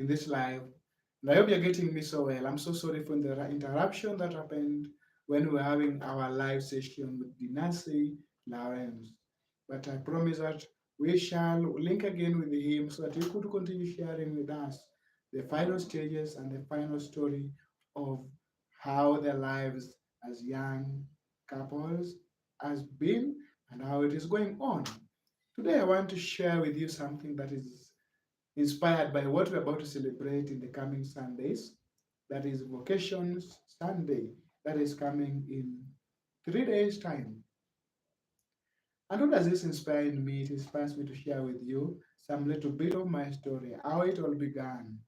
in this life. And I hope you're getting me so well. I'm so sorry for the interruption that happened when we were having our live session with Dinasi Lawrence. But I promise that we shall link again with him so that he could continue sharing with us the final stages and the final story of how their lives as young couples has been and how it is going on. Today, I want to share with you something that is inspired by what we're about to celebrate in the coming Sundays. That is Vocations Sunday, that is coming in 3 days' time. And what does this inspire in me? It inspires me to share with you some little bit of my story, how it all began.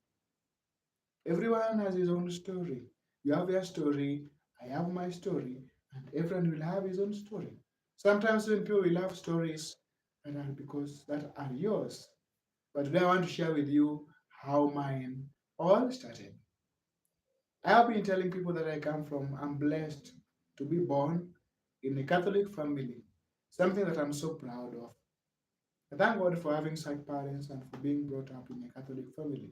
Everyone has his own story. You have your story, I have my story, and everyone will have his own story. Sometimes when people will have stories that are because that are yours. But today I want to share with you how mine all started. I have been telling people that I come from, I'm blessed to be born in a Catholic family, something that I'm so proud of. I thank God for having such parents and for being brought up in a Catholic family.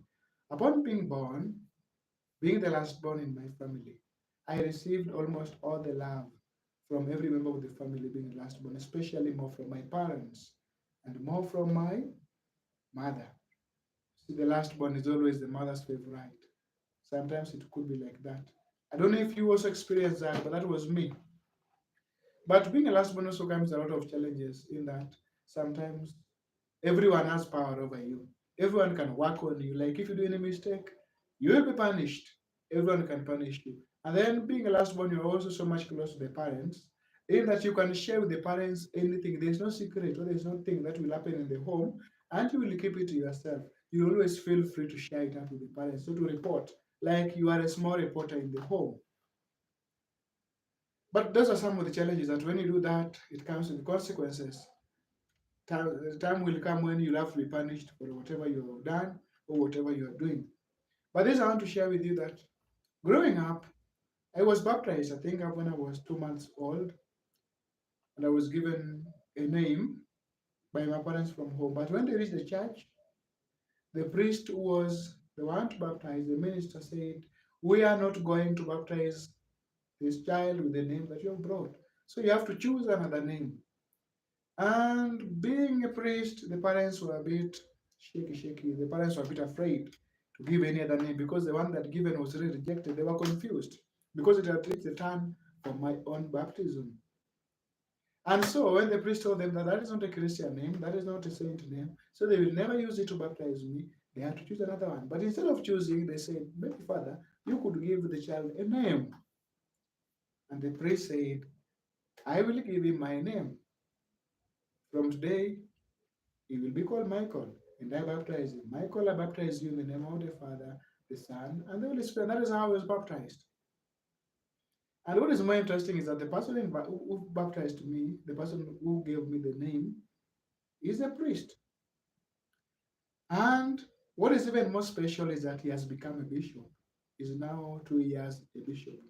Upon being born, being the last born in my family, I received almost all the love from every member of the family being the last born, especially more from my parents and more from my mother. See, the last born is always the mother's favorite. Sometimes it could be like that. I don't know if you also experienced that, but that was me. But being a last born also comes a lot of challenges in that sometimes everyone has power over you. Everyone can work on you. Like if you do any mistake, you will be punished. Everyone can punish you. And then being a last born, you're also so much close to the parents, in that you can share with the parents anything. There's no secret or there's nothing that will happen in the home, and you will keep it to yourself. You always feel free to share it out with the parents, so to report, like you are a small reporter in the home. But those are some of the challenges that when you do that, it comes with consequences. The time will come when you'll have to be punished for whatever you have done or whatever you are doing. But this I want to share with you that growing up, I was baptized, I think, when I was 2 months old, and I was given a name by my parents from home. But when they reached the church, the priest who was the one to baptize, the minister said, "We are not going to baptize this child with the name that you have brought. So you have to choose another name." And being a priest, the parents were a bit shaky. The parents were a bit afraid to give any other name because the one that given was really rejected. They were confused because it had taken the turn from my own baptism. And so when the priest told them that that is not a Christian name, that is not a saint name, so they will never use it to baptize me, they had to choose another one. But instead of choosing, they said, "Maybe Father, you could give the child a name." And the priest said, "I will give him my name. From today, he will be called Michael, and I baptize him. Michael, I baptize you in the name of the Father, the Son, and the Holy Spirit." That is how I was baptized. And what is more interesting is that the person who baptized me, the person who gave me the name, is a priest. And what is even more special is that he has become a bishop. He's now 2 years a bishop.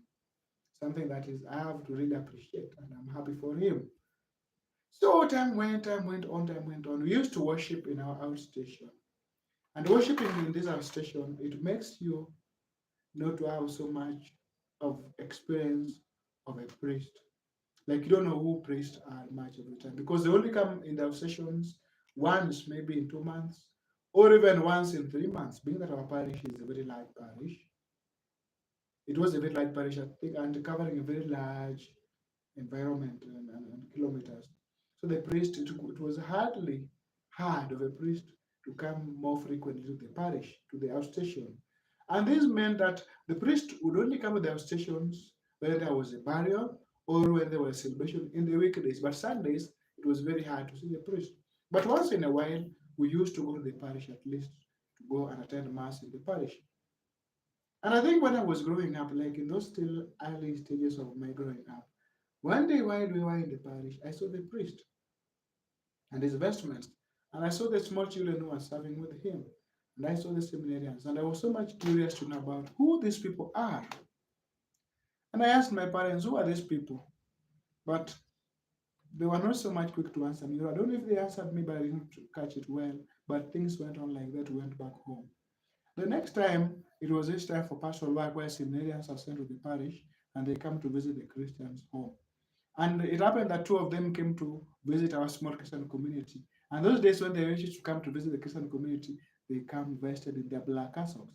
Something that is I have to really appreciate, and I'm happy for him. So time went on. We used to worship in our outstation. And worshiping in this outstation, it makes you not to have so much of experience of a priest. Like you don't know who priests are much of the time because they only come in the sessions once, maybe in 2 months, or even once in 3 months. Being that our parish is a very large parish, it was a very large parish, I think, and covering a very large environment and kilometers. So the priest, it was hardly hard of a priest to come more frequently to the parish, to the outstation. And this meant that the priest would only come to the outstations when there was a burial or when there was a celebration in the weekdays. But Sundays, it was very hard to see the priest. But once in a while, we used to go to the parish at least to go and attend Mass in the parish. And I think when I was growing up, like in those still early stages of my growing up, one day while we were in the parish, I saw the priest and his vestments, and I saw the small children who were serving with him, and I saw the seminarians, and I was so much curious to know about who these people are. And I asked my parents, "Who are these people?" But they were not so much quick to answer me. I don't know if they answered me, but I didn't catch it well. But things went on like that. We went back home. The next time, it was this time for pastoral work where seminarians are sent to the parish and they come to visit the Christians' home. And it happened that two of them came to visit our small Christian community. And those days when they used to come to visit the Christian community, they come vested in their black castles.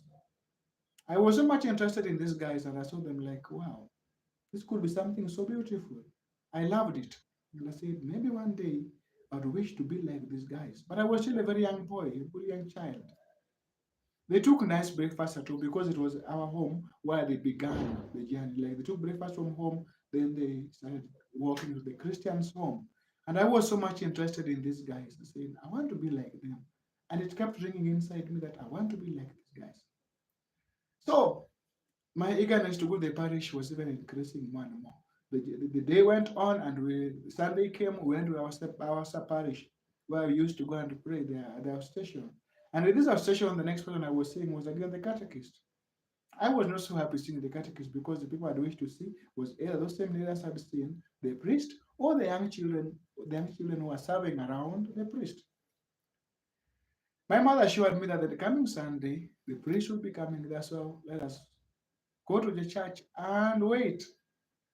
I was so much interested in these guys and I saw them like, wow, this could be something so beautiful. I loved it. And I said, maybe one day I'd wish to be like these guys. But I was still a very young boy, a very young child. They took nice breakfast at home because it was our home where they began the journey. Like they took breakfast from home, then they started walking to the Christian's home. And I was so much interested in these guys, saying, I want to be like them. And it kept ringing inside me that I want to be like these guys. So my eagerness to go to the parish was even increasing more and more. The day went on, and Sunday came. We went to our parish where we used to go and pray there at our station. And at this station, the next person I was seeing was again the catechist. I was not so happy seeing the catechist because the people I'd wished to see was either those same leaders I'd seen, the priest, or the young children who were serving around the priest. My mother assured me that the coming Sunday, the priest would be coming there, so let us go to the church and wait.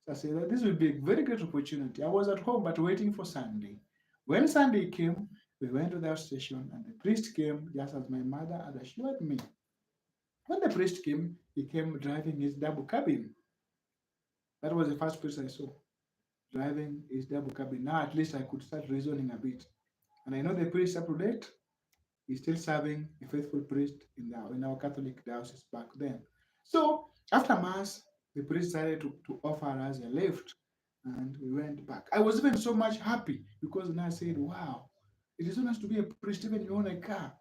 So I said that this would be a very great opportunity. I was at home but waiting for Sunday. When Sunday came, we went to the station and the priest came just as my mother had assured me. When the priest came, he came driving his double cabin. That was the first priest I saw, driving his double cabin. Now at least I could start reasoning a bit. And I know the priest up to date is still serving a faithful priest in our Catholic diocese back then. So after Mass, the priest decided to offer us a lift and we went back. I was even so much happy because now I said, wow, it is so nice to be a priest, even you own a car.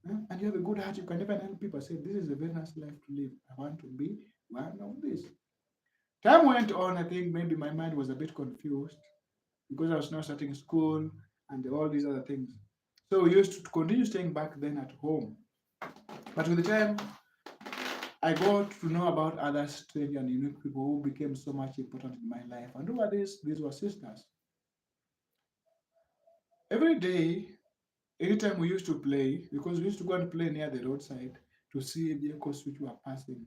And you have a good heart, you can even help people. I said, this is a very nice life to live. I want to be one of these. Time went on, I think maybe my mind was a bit confused because I was now starting school and all these other things. So we used to continue staying back then at home. But with the time, I got to know about other strange and unique people who became so much important in my life. And over this, these were sisters. Every day, anytime we used to play, because we used to go and play near the roadside to see vehicles which were passing.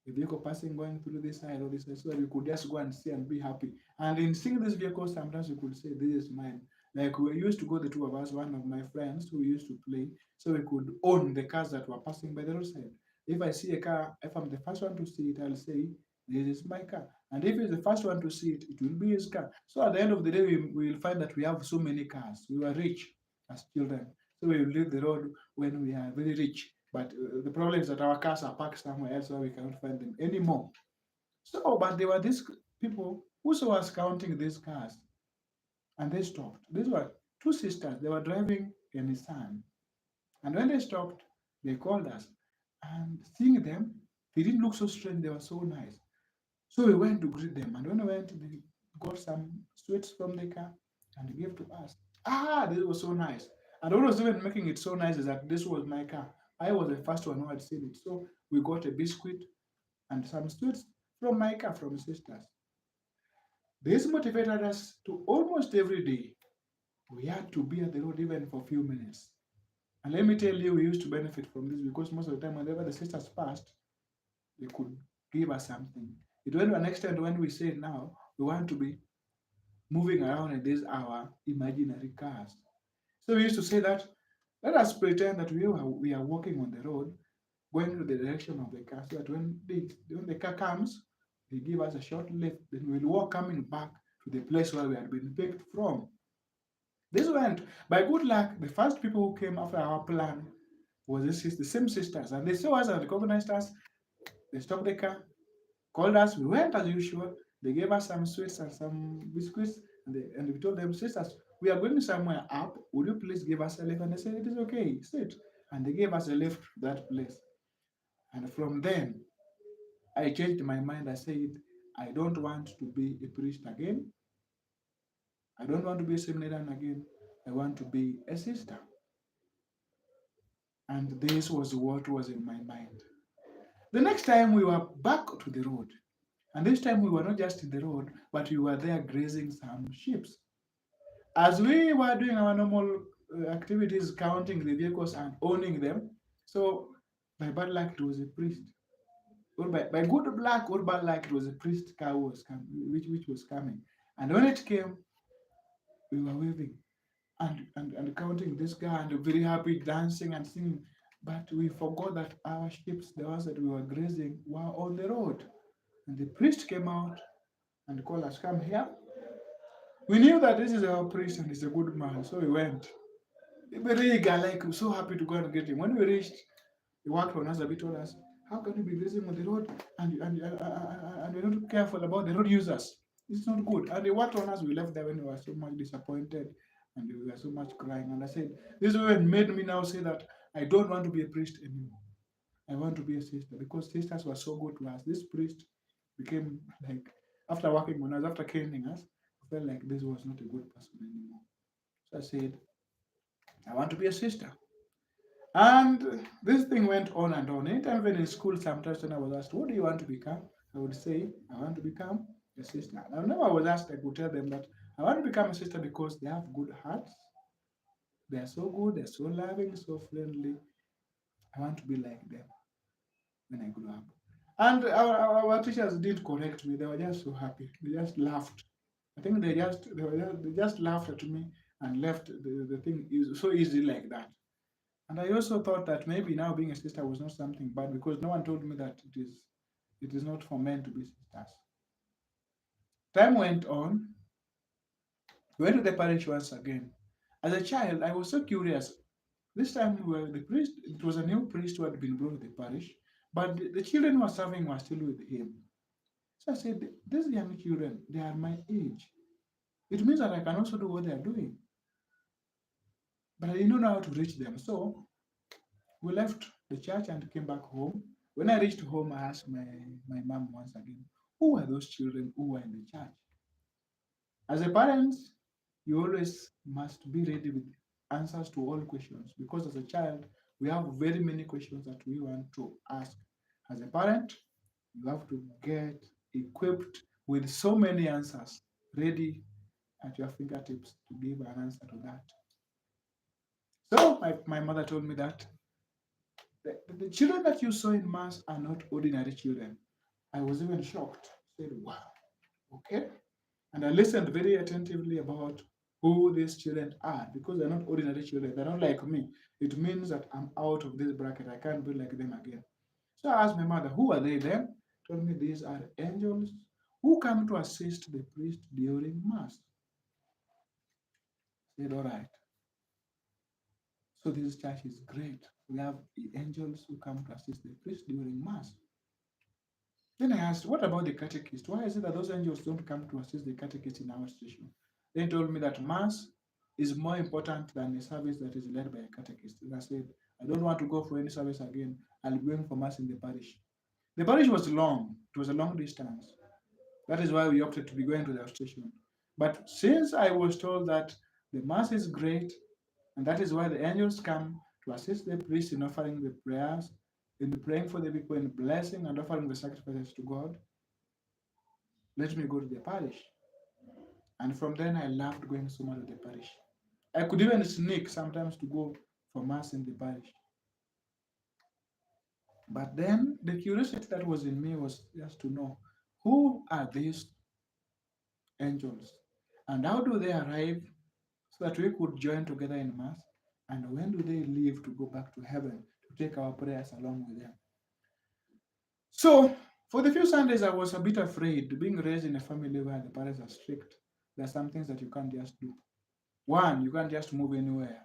A vehicle passing going through this side or this side, so that we could just go and see and be happy. And in seeing these vehicles, sometimes we could say, this is mine. Like we used to go, the two of us, one of my friends who used to play, so we could own the cars that were passing by the roadside. If I see a car, if I'm the first one to see it, I'll say, this is my car. And if he's the first one to see it, it will be his car. So at the end of the day, we will find that we have so many cars. We were rich as children. So we will leave the road when we are very rich. But the problem is that our cars are parked somewhere else where we cannot find them anymore. So, but there were these people who saw us counting these cars and they stopped. These were two sisters. They were driving a Nissan. And when they stopped, they called us. And seeing them, they didn't look so strange. They were so nice. So we went to greet them. And when we went, they got some sweets from the car and gave to us. Ah, this was so nice. And what was even making it so nice is that this was my car. I was the first one who had seen it. So we got a biscuit and some sweets from my car from sisters. This motivated us to almost every day. We had to be at the road even for a few minutes. And let me tell you, we used to benefit from this because most of the time, whenever the sisters passed, they could give us something. It went to an extent when we said now we want to be moving around in these our imaginary cars. So we used to say that let us pretend that we are walking on the road going to the direction of the car so that when the car comes, they give us a short lift, then we'll walk coming back to the place where we had been picked from. This went, by good luck, the first people who came after our plan was the same sisters, and they saw us and recognized us. They stopped the car, called us, we went as usual. They gave us some sweets and some biscuits, and we told them, sisters, we are going somewhere up. Would you please give us a lift? And they said, it is okay, sit. And they gave us a lift to that place. And from then, I changed my mind. I said, I don't want to be a priest again. I don't want to be a seminarian again. I want to be a sister. And this was what was in my mind. The next time we were back to the road. And this time we were not just in the road, but we were there grazing some sheep. As we were doing our normal activities, counting the vehicles and owning them, so By bad luck, it was a priest. Or by good luck or bad luck, it was a priest car was which was coming. And when it came, we were waving and counting this guy and very happy, dancing and singing. But we forgot that our sheep, the ones that we were grazing, were on the road. And the priest came out and called us, come here. We knew that this is our priest and he's a good man, so we went. Very eager, like so happy to go and get him. When we reached, he worked on us a bit, told us, how can you be grazing on the road and we're not careful about the road users? It's not good. And they worked on us. We left there when we were so much disappointed and we were so much crying. And I said, this woman made me now say that I don't want to be a priest anymore. I want to be a sister because sisters were so good to us. This priest became like, after working on us, after caring us, I felt like this was not a good person anymore. So I said, I want to be a sister. And this thing went on and on. Anytime when in school, sometimes when I was asked, what do you want to become? I would say, I want to become a sister. And whenever I was asked, I could tell them that I want to become a sister because they have good hearts. They are so good, they're so loving, so friendly. I want to be like them when I grow up. And our teachers didn't correct me. They were just so happy. They just laughed. I think they just laughed at me and left the thing is so easy like that. And I also thought that maybe now being a sister was not something bad because no one told me that it is not for men to be sisters. Time went on. We went to the parish once again. As a child, I was so curious. This time we were the priest, it was a new priest who had been brought to the parish, but the children who were serving were still with him. So I said, these young children, they are my age. It means that I can also do what they are doing. But I didn't know how to reach them. So we left the church and came back home. When I reached home, I asked my mom once again, who were those children who were in the church? As a parent, you always must be ready with answers to all questions because as a child, we have very many questions that we want to ask. As a parent, you have to get equipped with so many answers ready at your fingertips to give an answer to that. So my mother told me that the children that you saw in mass are not ordinary children. I was even shocked. I said, wow, okay. And I listened very attentively about who these children are because they're not ordinary children. They're not like me. It means that I'm out of this bracket. I can't be like them again. So I asked my mother, who are they then? Told me these are angels who come to assist the priest during Mass. I said, all right. So this church is great. We have the angels who come to assist the priest during Mass. Then I asked, what about the catechist? Why is it that those angels don't come to assist the catechist in our station? They told me that Mass is more important than a service that is led by a catechist. And I said, I don't want to go for any service again. I'll be going for Mass in the parish. The parish was long, it was a long distance. That is why we opted to be going to the station. But since I was told that the Mass is great, and that is why the angels come to assist the priest in offering the prayers, in praying for the people, in blessing and offering the sacrifices to God, let me go to the parish. And from then I loved going so much to the parish. I could even sneak sometimes to go for Mass in the parish. But then the curiosity that was in me was just to know who are these angels and how do they arrive so that we could join together in Mass? And when do they leave to go back to heaven to take our prayers along with them? So, for the few Sundays, I was a bit afraid. Being raised in a family where the parents are strict, there are some things that you can't just do. One, you can't just move anywhere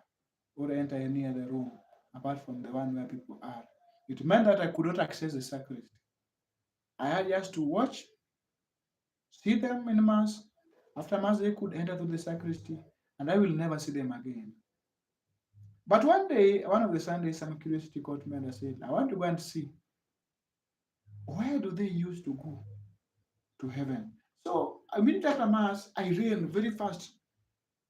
or enter any other room apart from the one where people are. It meant that I could not access the sacristy. I had just to watch, see them in Mass. After Mass, they could enter to the sacristy, and I will never see them again. But one day, one of the Sundays, some curiosity caught me and I said, I want to go and see where do they used to go to heaven. So immediately after Mass, I ran very fast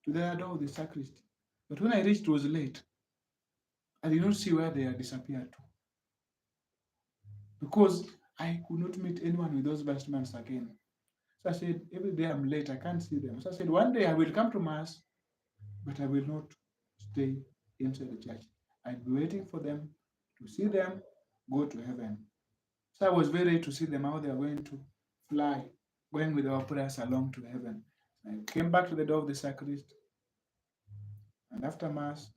to the door of the sacristy. But when I reached, it was late. I did not see where they had disappeared to because I could not meet anyone with those vestments again. So I said, every day I'm late, I can't see them. So I said, one day I will come to Mass, but I will not stay inside the church. I'll be waiting for them to see them go to heaven. So I was very ready to see them how they are going to fly, going with our prayers along to heaven. I came back to the door of the sacristy, and after Mass,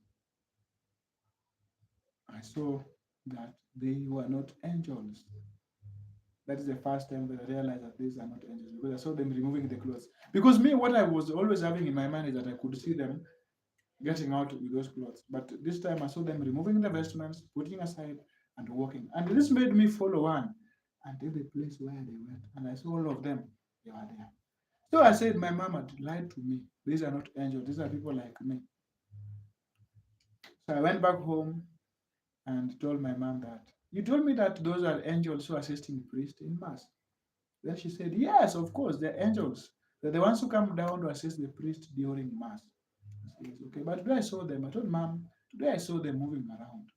I saw that they were not angels. That is the first time that I realized that these are not angels because I saw them removing the clothes. Because me, what I was always having in my mind is that I could see them getting out with those clothes. But this time I saw them removing the vestments, putting aside, and walking. And this made me follow one until the place where they went. And I saw all of them, they were there. So I said, my mom had lied to me. These are not angels, these are people like me. So I went back home and told my mom that, you told me that those are angels who are assisting the priest in Mass. Then she said, yes, of course, they're angels. They're the ones who come down to assist the priest during Mass. I said, okay, but today I saw them. I told mom, today I saw them moving around.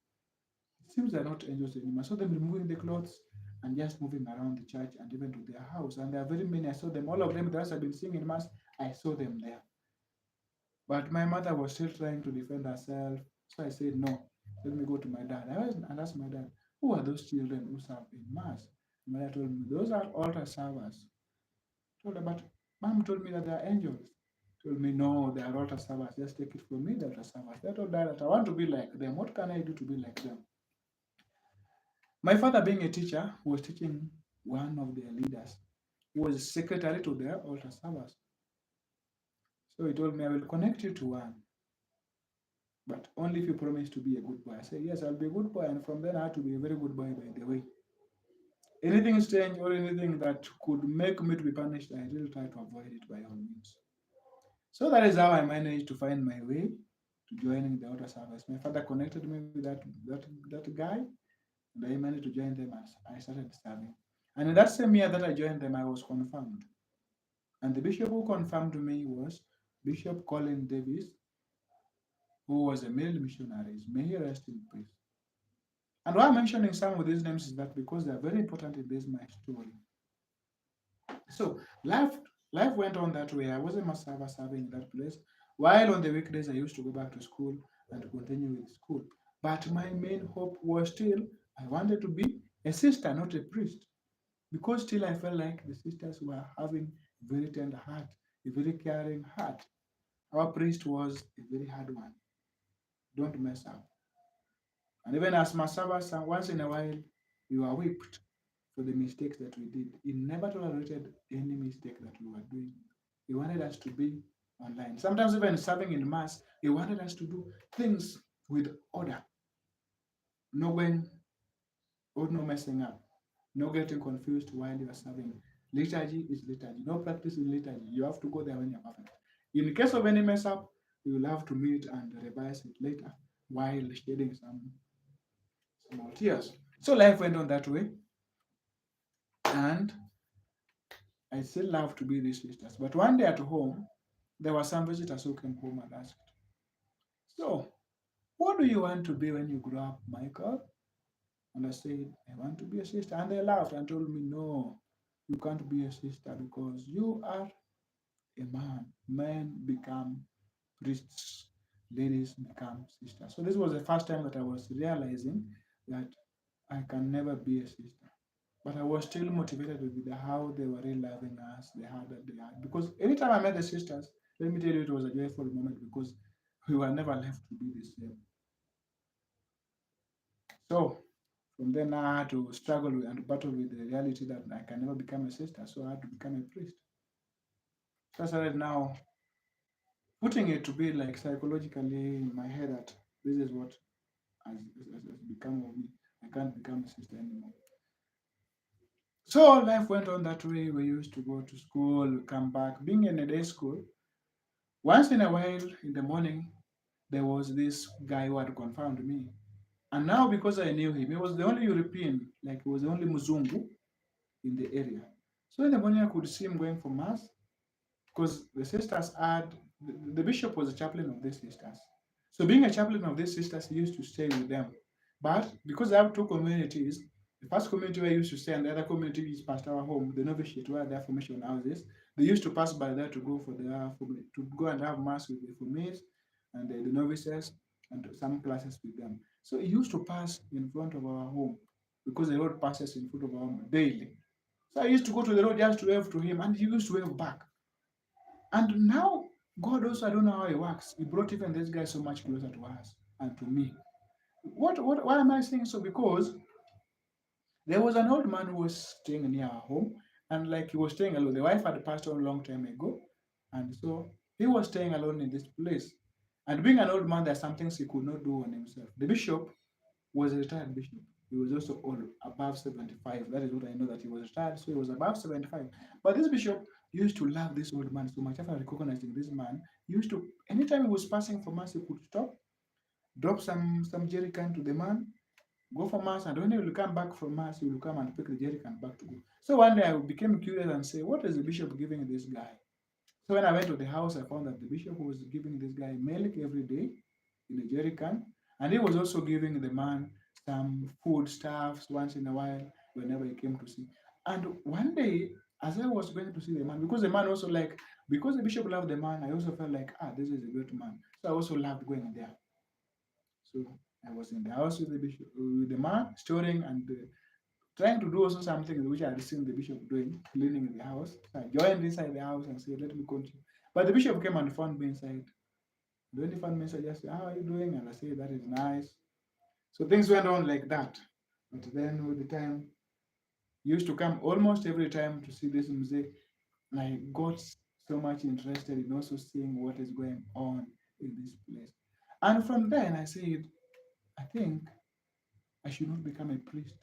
It seems they're not angels anymore. I saw them removing the clothes and just moving around the church and even to their house. And there are very many. I saw them, all of them, the ones I've been seeing in Mass, I saw them there. But my mother was still trying to defend herself. So I said, no, let me go to my dad. I went and asked my dad, who are those children who serve in Mass? My dad told me, those are altar servers. I told her, but mom told me that they are angels. Told me, no, they are altar servers. Just take it from me, they are altar servers. I told her that I want to be like them. What can I do to be like them? My father, being a teacher, was teaching one of their leaders, who was secretary to their altar servers. So he told me, I will connect you to one, but only if you promise to be a good boy. I said, yes, I'll be a good boy. And from then I had to be a very good boy, by the way. Anything strange or anything that could make me to be punished, I really try to avoid it by all means. So that is how I managed to find my way to joining the altar service. My father connected me with that guy, and I managed to join them as I started serving. And in that same year that I joined them, I was confirmed. And the bishop who confirmed me was Bishop Colin Davis, who was a male missionary. May he rest in peace. And why I'm mentioning some of these names is that because they are very important in this my story. So life went on that way. I wasn't a server serving in that place. While on the weekdays I used to go back to school and continue with school. But my main hope was still I wanted to be a sister, not a priest. Because still I felt like the sisters were having a very tender heart, a very caring heart. Our priest was a very hard one. Don't mess up. And even as Masaba, once in a while, we were whipped for the mistakes that we did. He never tolerated any mistake that we were doing. He wanted us to be online. Sometimes even serving in Mass, he wanted us to do things with order, no going or no messing up, no getting confused while you are serving. Liturgy is liturgy. No practice in liturgy. You have to go there when you're perfect. In case of any mess up, you will have to meet and revise it later while shedding some small tears. So life went on that way, and I still love to be these sisters. But one day at home, there were some visitors who came home and asked, so, what do you want to be when you grow up, Michael? And I said, I want to be a sister. And they laughed and told me, no, you can't be a sister because you are a man. Men become priests, ladies become sisters. So this was the first time that I was realizing that I can never be a sister. But I was still motivated with how they were really loving us, the heart that they had. Because anytime I met the sisters, let me tell you, it was a joyful moment because we were never left to be the same. So from then I had to struggle with and battle with the reality that I can never become a sister, so I had to become a priest. So I started now putting it to be like psychologically in my head that this is what has become of me. I can't become a sister anymore. So life went on that way. We used to go to school, we come back. Being in a day school, once in a while in the morning, there was this guy who had confirmed me. And now because I knew him, he was the only European, like he was the only Muzungu in the area. So in the morning I could see him going for mass because the sisters had the bishop was a chaplain of these sisters. So being a chaplain of these sisters, he used to stay with them. But because I have two communities, the first community where I used to stay and the other community is past our home, the novitiate where their formation houses, they used to pass by there to go for their to go and have mass with the formates and the novices and some classes with them. So he used to pass in front of our home because the road passes in front of our home daily. So I used to go to the road just to wave to him, and he used to wave back. And now, God also, I don't know how He works. He brought even this guy so much closer to us and to me. Why am I saying so? Because there was an old man who was staying near our home, and like he was staying alone. The wife had passed on a long time ago, and so he was staying alone in this place. And being an old man, there are some things he could not do on himself. The bishop was a retired bishop. He was also old, above 75. That is what I know, that he was retired, so he was above 75. But this bishop used to love this old man so much. After recognizing this man, he used to, anytime he was passing for mass, he could stop, drop some jerry can to the man, go for mass, and when he will come back from mass, he will come and pick the jerry can back to go. So one day I became curious and say, what is the bishop giving this guy? So when I went to the house, I found that the bishop was giving this guy milk every day in a jerry can, and he was also giving the man some food stuffs once in a while whenever he came to see. And one day, as I was going to see the man, because the man also like, because the bishop loved the man, I also felt like, this is a great man. So I also loved going there. So I was in the house with the bishop, with the man, storing and trying to do also something which I had seen the bishop doing, cleaning the house. So I joined inside the house and said, let me continue. But the bishop came and found me inside. When he found me inside, I just said, how are you doing? And I said, that is nice. So things went on like that. But then with the time, he used to come almost every time to see this music. And I got so much interested in also seeing what is going on in this place. And from then I said, I think I should not become a priest.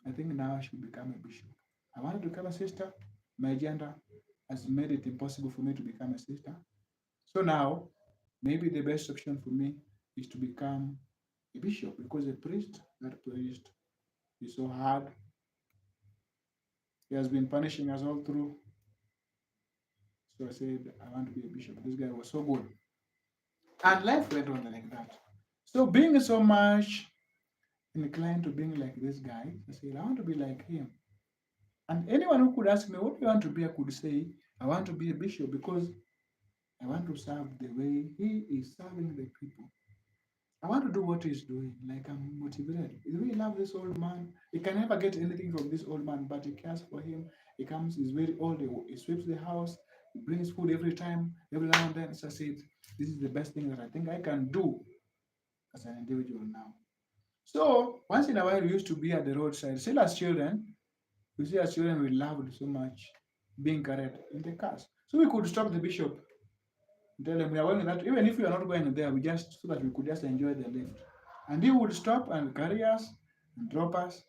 I think now I should become a bishop. I wanted to become a sister. My gender has made it impossible for me to become a sister. So now, maybe the best option for me is to become a bishop, because a priest, that priest is so hard. He has been punishing us all through. So I said, I want to be a bishop. This guy was so good. And life went on like that. So being so much inclined to being like this guy, I said, I want to be like him. And anyone who could ask me, what do you want to be? I could say, I want to be a bishop because I want to serve the way he is serving the people. I want to do what he's doing. Like, I'm motivated. I really love this old man. He can never get anything from this old man, but he cares for him. He comes, he's very old, he sweeps the house, he brings food every time, every now and then. So I said, this is the best thing that I think I can do as an individual now. So once in a while, we used to be at the roadside. Still as children, we see as children, we loved so much being carried in the cars. So we could stop the bishop and tell him we are going that, even if we are not going there, we just, so that we could just enjoy the lift. And he would stop and carry us and drop us,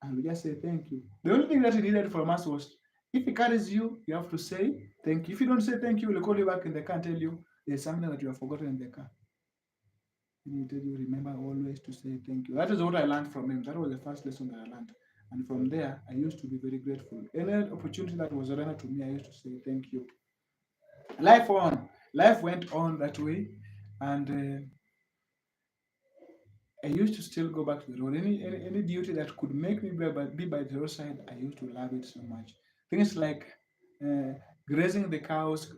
and we just say thank you. The only thing that he needed from us was, if he carries you, you have to say thank you. If you don't say thank you, he'll call you back in the car and tell you there's something that you have forgotten in the car. He will tell you, remember always to say thank you. That is what I learned from him. That was the first lesson that I learned. And from there, I used to be very grateful. Any opportunity that was rendered to me, I used to say thank you. Life on. Life went on that way. And I used to still go back to the road. Any duty that could make me be by the roadside, I used to love it so much. Things like uh, grazing the cows,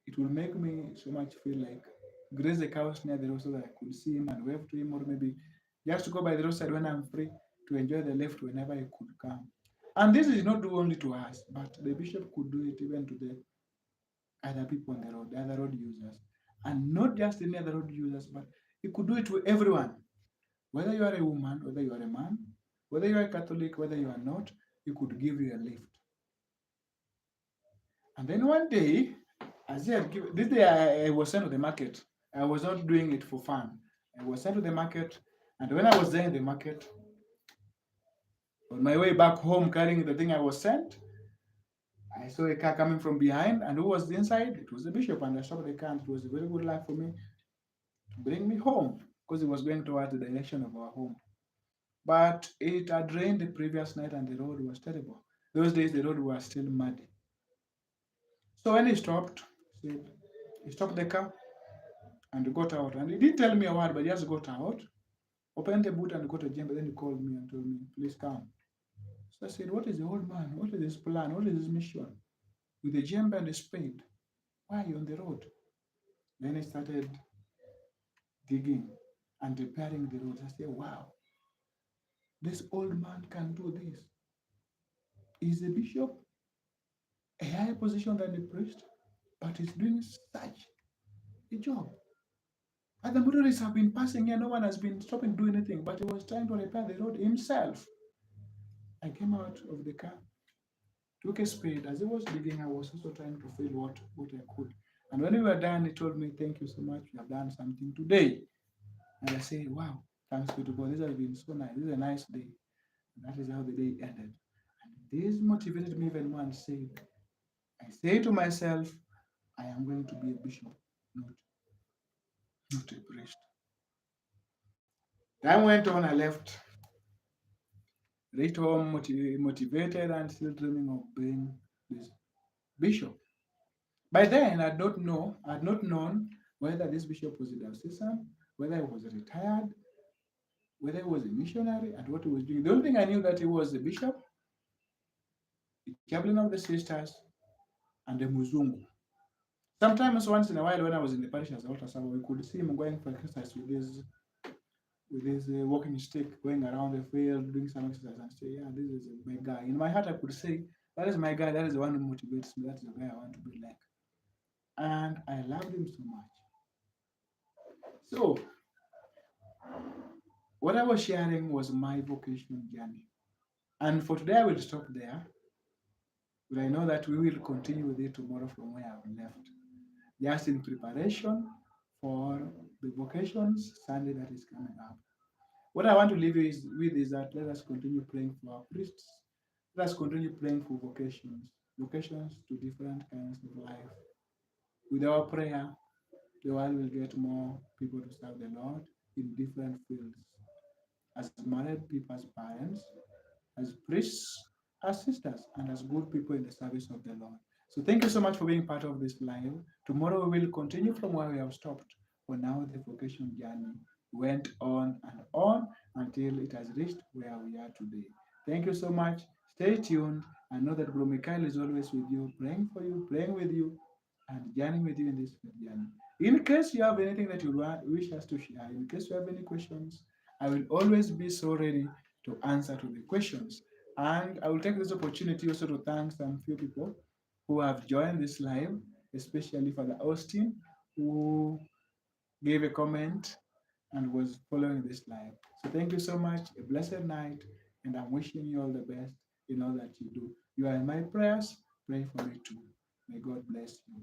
it will make me so much feel like graze the cows near the road so that I could see him and wave to him, or maybe just to go by the roadside when I'm free to enjoy the lift whenever he could come. And this is not due only to us, but the bishop could do it even to the other people on the road, the other road users. And not just any other road users, but he could do it to everyone. Whether you are a woman, whether you are a man, whether you are a Catholic, whether you are not, he could give you a lift. And then one day, as he had given, this day I was sent to the market. I was not doing it for fun. I was sent to the market, and when I was there in the market, on my way back home carrying the thing I was sent, I saw a car coming from behind, and who was inside? It was the bishop, and I stopped the car, and it was a very good luck for me to bring me home because it was going towards the direction of our home. But it had rained the previous night, and the road was terrible. Those days, the road was still muddy. So when he stopped, he stopped the car and got out. And he didn't tell me a word, but he just got out, opened the boot and got a gem. But then he called me and told me, please come. So I said, what is the old man? What is his plan? What is his mission? With a gem and a spade, why are you on the road? Then he started digging and repairing the road. I said, wow. This old man can do this. He's a bishop, a higher position than a priest, but he's doing such a job. And the motorists have been passing here, no one has been stopping doing anything, but he was trying to repair the road himself. I came out of the car, took a spade. As he was digging, I was also trying to feel what I could. And when we were done, he told me, "Thank you so much, we have done something today." And I say, "Wow, thanks be to God. This has been so nice. This is a nice day." And that is how the day ended. And this motivated me even more and said, I say to myself, I am going to be a bishop, not, not a priest. Time went on, I left, reached home motivated and still dreaming of being this bishop. By then, I had not known whether this bishop was a diocesan, whether he was retired, whether he was a missionary, and what he was doing. The only thing I knew that he was a bishop, a chaplain of the sisters, and a muzungu. Sometimes, once in a while, when I was in the parish as altar server, we could see him going for exercise with his walking stick, going around the field, doing some exercise, and say, "Yeah, this is my guy." In my heart, I could say, "That is my guy. That is the one who motivates me. That is the guy I want to be like." And I loved him so much. So, what I was sharing was my vocation journey. And for today, I will stop there, but I know that we will continue with it tomorrow from where I've left, just in preparation for the vocations Sunday that is coming up. What I want to leave you with is that let us continue praying for our priests. Let us continue praying for vocations to different kinds of life. With our prayer, the world will get more people to serve the Lord in different fields. As married people, as parents, as priests, as sisters, and as good people in the service of the Lord. So thank you so much for being part of this live. Tomorrow we will continue from where we have stopped. For now, the vocation journey went on until it has reached where we are today. Thank you so much. Stay tuned and know that Bro Mikael is always with you, praying for you, praying with you, and journeying with you in this journey. In case you have anything that wish us to share, in case you have any questions, I will always be so ready to answer to the questions. And I will take this opportunity also to thank some few people who have joined this live, especially Father Austin, who gave a comment and was following this live. So thank you so much. A blessed night, and I'm wishing you all the best in all that you do. You are in my prayers. Pray for me too. May God bless you.